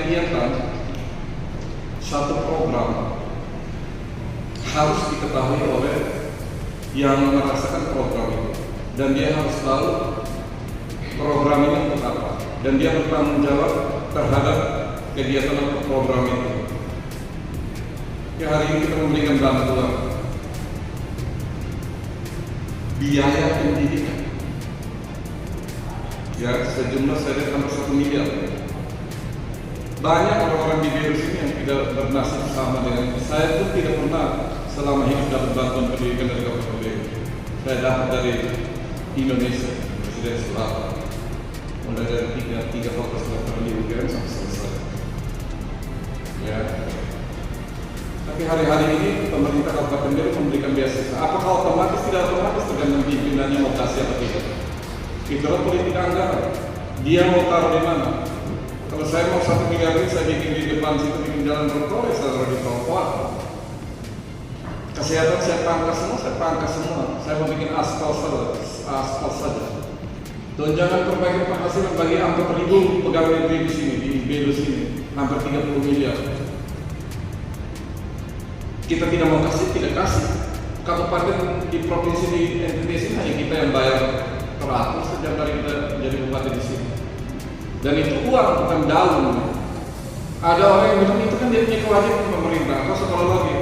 kegiatan, satu program harus diketahui oleh yang merasakan program itu, dan dia harus tahu program ini untuk apa, dan dia bertanggung jawab terhadap kegiatan atau program itu. Ya, hari ini kita memberikan bantuan biaya pendidikan, ya, sejumlah saya lihat hampir 1 miliar. Banyak orang-orang di Beirut ini yang tidak bernasib sama dengan saya. Pun tidak pernah selama hidup dapat bantuan pendidikan dari Kabupaten Beirut. Saya dapat dari Indonesia, Presiden Soeharto, mulai dari tiga fakultas kedokteran di UGM sampai selesai. Ya. Tapi hari-hari ini pemerintah Kabupaten Beirut memberikan beasiswa. Apakah otomatis? Tidak otomatis, tergantung pimpinannya mau kasih atau tidak. Itulah politik anggaran. Dia mau taruh di mana? Kalau saya mau 1 miliar ini, saya bikin di depan situ, bikin jalan bertolak, saya taruh di trotoar. Kesehatan saya pangkas semua. Saya mau bikin aspal saja. Tunjangan perbaikan penghasilan bagi hampir 1.000 pegawai negeri di sini, di Beirut sini, hampir 30 miliar. Kita tidak mau kasih, tidak kasih. Kabupaten di provinsi di NTT sini hanya kita yang bayar teratur sejak dari kita jadi bupati di sini. Dan itu uang, bukan daun. Ada orang yang bilang itu kan dia punya kewajiban pemerintah. Atau sekolah lagi.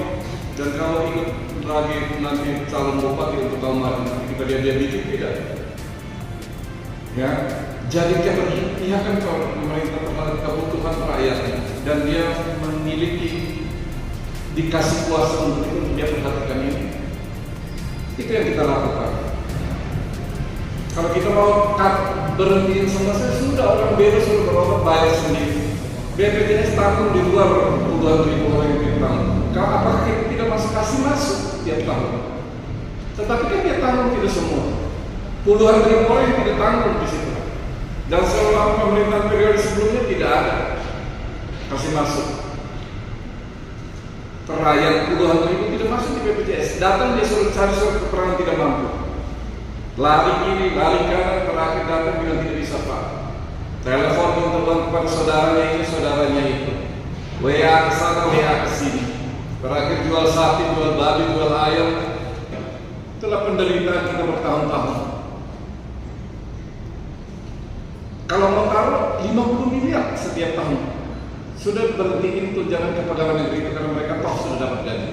Dan kalau ikut lagi nanti calon bupati untuk tahun malam, nanti kita dia bikin tidak. Ya, jadi dia berpihakan ke pemerintah terhadap kebutuhan rakyatnya, dan dia memiliki dikasih kuasa untuk itu, dia perhatikan ini. Itu yang kita lakukan. Kalau kita mau berhentiin sama saya, sudah orang Beirut sudah berobat bayar sendiri. BPJS tanggung di luar puluhan ribu orang yang kita tanggung. Kalau apakah kita tidak masuk tiap tahun? Tetapi kan dia tanggung tidak semua. Puluhan ribu orang yang tidak tanggung di situ. Dan selama pemerintahan periode sebelumnya tidak ada kasih masuk. Rakyat puluhan ribu tidak masuk di BPJS. Datang dia suruh cari surat keterangan tidak mampu. Lari kiri, lari kanan, terakhir datang bilang tidak bisa Pak. Telepon minta uang kepada saudaranya ini, saudaranya itu. WA ke sana, WA ke sini. Terakhir jual sapi, jual babi, jual ayam. Itulah penderitaan kita bertahun-tahun. Kalau mau taruh 50 miliar setiap tahun, sudah berhentiin tunjangan kepegawaian negeri itu karena mereka toh sudah dapat gaji.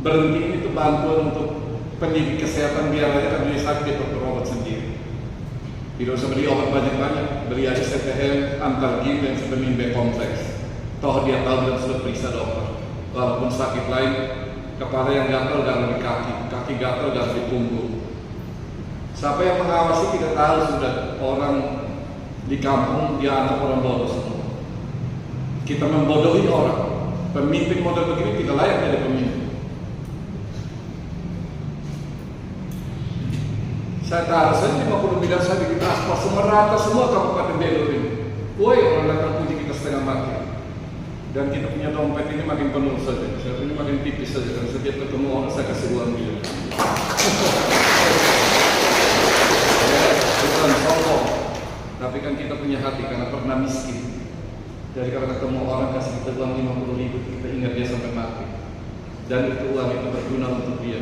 Berhentiin itu bantuan untuk pendidik kesehatan biar aja kan dia sakit dia berobat sendiri. Tidak usah beli obat banyak-banyak, beli aja CTM, antargin dan vitamin B kompleks. Toh dia tahu dan sudah periksa dokter. Walaupun sakit lain, kepala yang gatal di kaki gatal di punggung. Siapa yang mengawasi tidak tahu, sudah orang di kampung dia anak orang bodoh semua. Kita membodohi orang. Pemimpin model begini tidak layak jadi pemimpin. Saya taruh saja 50 miliar saya bikin aspal semua rata semua Kabupaten Beirut ini. Woi, orang datang puji kita setengah mati. Dan kita punya dompet ini makin penuh saja. Saya punya makin tipis saja. Dan setiap ketemu orang saya kasih uang miliar. Bukan sombong, tapi kan kita punya hati karena pernah miskin. Jadi kalau ketemu orang kasih kita uang 50 ribu, kita ingat dia sampai mati. Dan itu uang itu berguna untuk dia.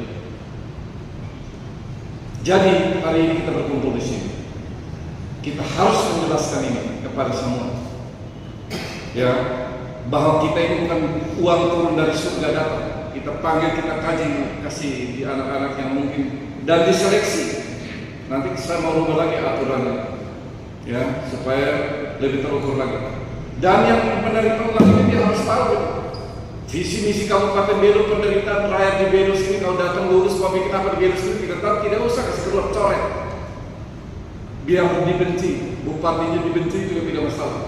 Jadi hari ini kita berkumpul di sini. Kita harus menjelaskan ini kepada semua, ya, bahwa kita ini bukan uang turun dari surga datang. Kita panggil, kita kaji, kasih di anak-anak yang mungkin dan diseleksi. Nanti saya mau rubah lagi aturannya, ya, supaya lebih terukur lagi. Dan yang menerima uang ini dia harus tahu visi misi Kabupaten Beirut, penderitaan rakyat di Beirut ini. Kalau datang lurus mau bikin apa di Beirut ini tidak tahu, tidak usah kasih keluar coret. Biar dibenci, bupatinya dibenci juga tidak masalah.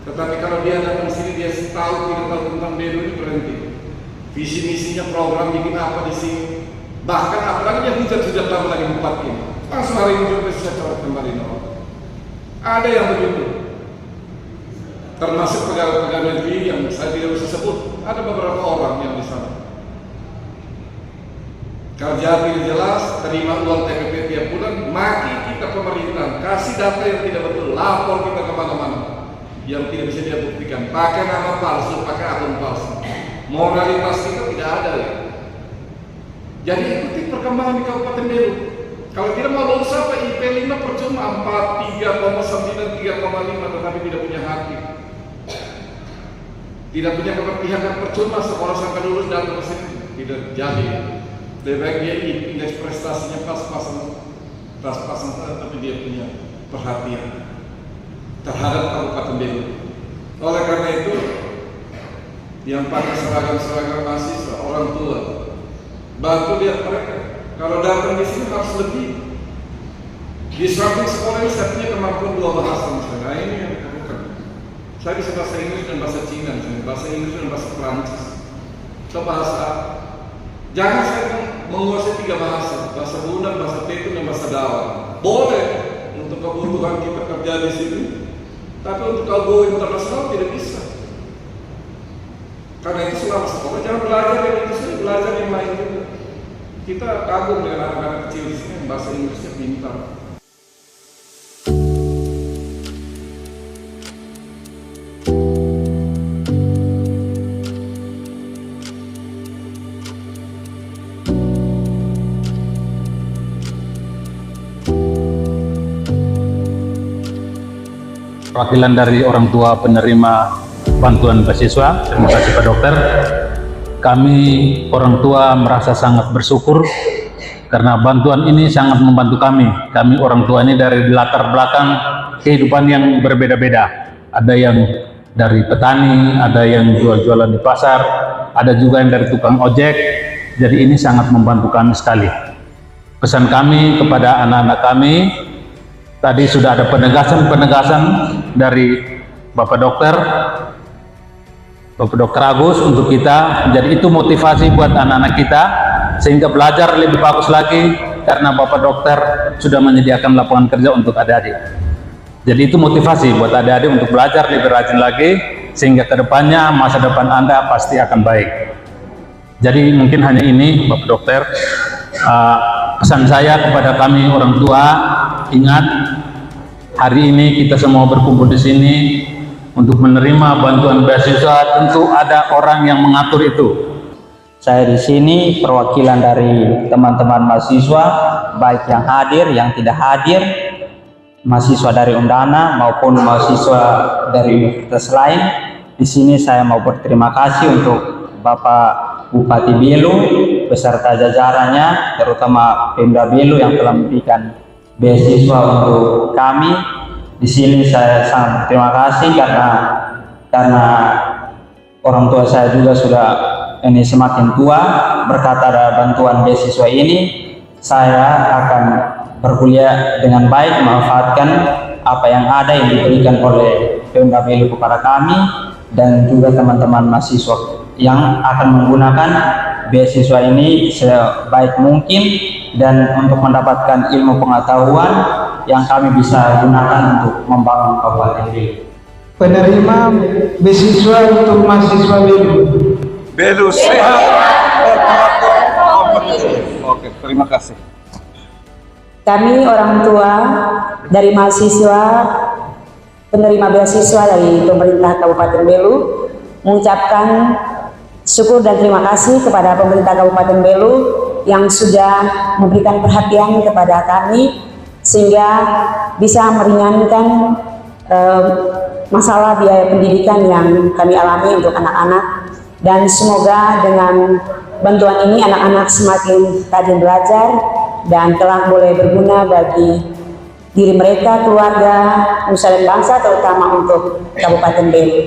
Tetapi kalau dia datang sini dia tahu tidak tahu tentang Beirut ini, berhenti. Visi misinya program bikin apa di sini. Bahkan apalagi yang hujat tambah lagi bupati ini. Langsung hari ini juga bisa coret kembali. Ada yang begitu. Termasuk pegawai-pegawai negeri yang saya tidak usah sebut, ada beberapa orang yang di sana. Kerja tidak jelas, terima uang TPP tiap bulan, maki kita pemerintah, kasih data yang tidak betul, lapor kita kemana-mana. yang tidak bisa dia buktikan, pakai nama palsu, pakai akun palsu. Moralitas kita tidak ada ya. Jadi ikuti perkembangan di Kabupaten Belu. Kalau tidak mau lulus apa, IP 5 percuma, 4, 3,9, 3,5, tetapi tidak punya hati. Tidak punya keberpihakan, percuma sekolah sampai lulus dan lulus tidak jadi. Lebih baik dia indeks prestasinya pas-pasan, tapi dia punya perhatian terhadap Kabupaten Belu. Oleh karena itu, yang pakai seragam mahasiswa, orang tua, bantu lihat mereka. Kalau datang di sini harus lebih. Di samping sekolah ini saya punya kemampuan 2 bahasa misalnya. Nah, ini yang bukan. Saya bisa bahasa Inggris dan bahasa Cina, misalnya. Bahasa Inggris dan bahasa Prancis. Atau bahasa. Jangan saya menguasai 3 bahasa. Bahasa Bunan, bahasa Tetun, dan bahasa Dawan. Boleh untuk kebutuhan kita kerja di sini. Tapi untuk go internasional tidak bisa. Karena itu selama sekolah jangan belajar yang itu saja, belajar yang lain juga. Kita kagum dengan anak-anak kecil di sini yang bahasa Inggrisnya pintar. Perwakilan dari orang tua penerima bantuan beasiswa, terima kasih Pak Dokter. Kami orang tua merasa sangat bersyukur karena bantuan ini sangat membantu kami. Kami orang tua ini dari latar belakang kehidupan yang berbeda-beda. Ada yang dari petani, ada yang jual-jualan di pasar, ada juga yang dari tukang ojek. Jadi ini sangat membantu kami sekali. Pesan kami kepada anak-anak kami, tadi sudah ada penegasan dari Bapak Dokter Agus untuk kita. Jadi itu motivasi buat anak-anak kita sehingga belajar lebih bagus lagi karena Bapak Dokter sudah menyediakan lapangan kerja untuk adik-adik. Jadi itu motivasi buat adik-adik untuk belajar lebih rajin lagi sehingga kedepannya masa depan Anda pasti akan baik. Jadi mungkin hanya ini Bapak Dokter, pesan saya kepada kami orang tua, ingat hari ini kita semua berkumpul di sini untuk menerima bantuan beasiswa. Tentu ada orang yang mengatur itu. Saya di sini perwakilan dari teman-teman mahasiswa, baik yang hadir, yang tidak hadir, mahasiswa dari Undana maupun mahasiswa dari universitas lain. Di sini saya mau berterima kasih untuk Bapak Bupati Belu beserta jajarannya, terutama Pemda Belu yang telah memberikan beasiswa untuk kami. Di sini saya sangat terima kasih karena orang tua saya juga sudah ini semakin tua. Berkat ada bantuan beasiswa ini, saya akan berkuliah dengan baik, memanfaatkan apa yang ada yang diberikan oleh Pemda Belu kepada kami dan juga teman-teman mahasiswa yang akan menggunakan beasiswa ini sebaik mungkin dan untuk mendapatkan ilmu pengetahuan yang kami bisa gunakan untuk membangun Kabupaten Belu. Penerima beasiswa untuk mahasiswa Belu sehat. Oke, terima kasih. Kami orang tua dari mahasiswa penerima beasiswa dari pemerintah Kabupaten Belu mengucapkan syukur dan terima kasih kepada pemerintah Kabupaten Belu yang sudah memberikan perhatian kepada kami sehingga bisa meringankan masalah biaya pendidikan yang kami alami untuk anak-anak, dan semoga dengan bantuan ini anak-anak semakin rajin belajar dan telah boleh berguna bagi diri mereka, keluarga, nusa dan bangsa, terutama untuk Kabupaten Belu.